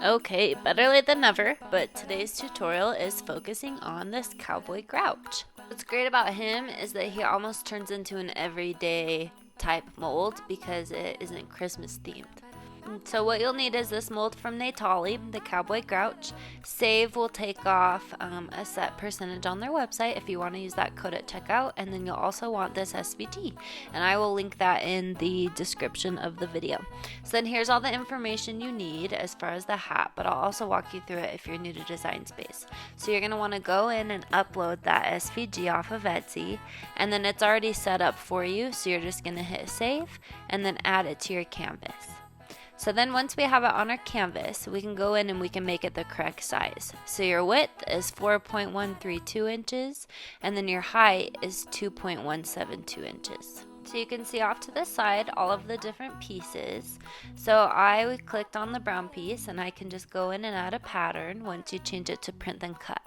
Okay, better late than never, but today's tutorial is focusing on this Cowboy Grouch. What's great about him is that he almost turns into an everyday type mold because it isn't Christmas themed. So what you'll need is this mold from Natollie, the Cowboy Grouch. Save will take off a set percentage on their website if you want to use that code at checkout, and then you'll also want this SVG, and I will link that in the description of the video. So then here's all the information you need as far as the hat, but I'll also walk you through it if you're new to Design Space. So you're going to want to go in and upload that SVG off of Etsy, and then it's already set up for you, so you're just going to hit save and then add it to your canvas. So then once we have it on our canvas, we can go in and we can make it the correct size. So your width is 4.132 inches, and then your height is 2.172 inches. So you can see off to the side all of the different pieces. So I clicked on the brown piece, and I can just go in and add a pattern once you change it to print then cut.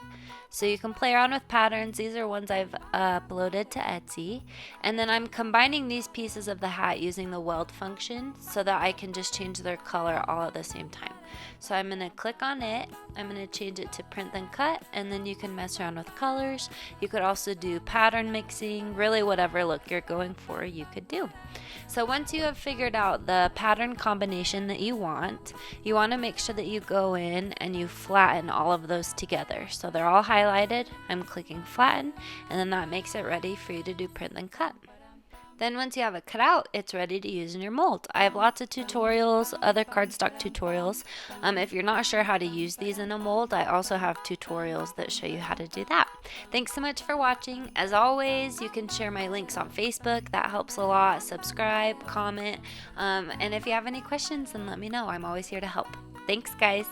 So you can play around with patterns. These are ones I've uploaded to Etsy. And then I'm combining these pieces of the hat using the weld function so that I can just change their color all at the same time. So I'm going to click on it. I'm going to change it to print then cut, and then you can mess around with colors. You could also do pattern mixing, really whatever look you're going for you could do. So once you have figured out the pattern combination that you want to make sure that you go in and you flatten all of those together. So they're all highlighted. I'm clicking flatten, and then that makes it ready for you to do print then cut. Then once you have it cut out, it's ready to use in your mold. I have lots of tutorials, other cardstock tutorials. If you're not sure how to use these in a mold, I also have tutorials that show you how to do that. Thanks so much for watching. As always, you can share my links on Facebook. That helps a lot. Subscribe, comment, and if you have any questions, then let me know. I'm always here to help. Thanks, guys.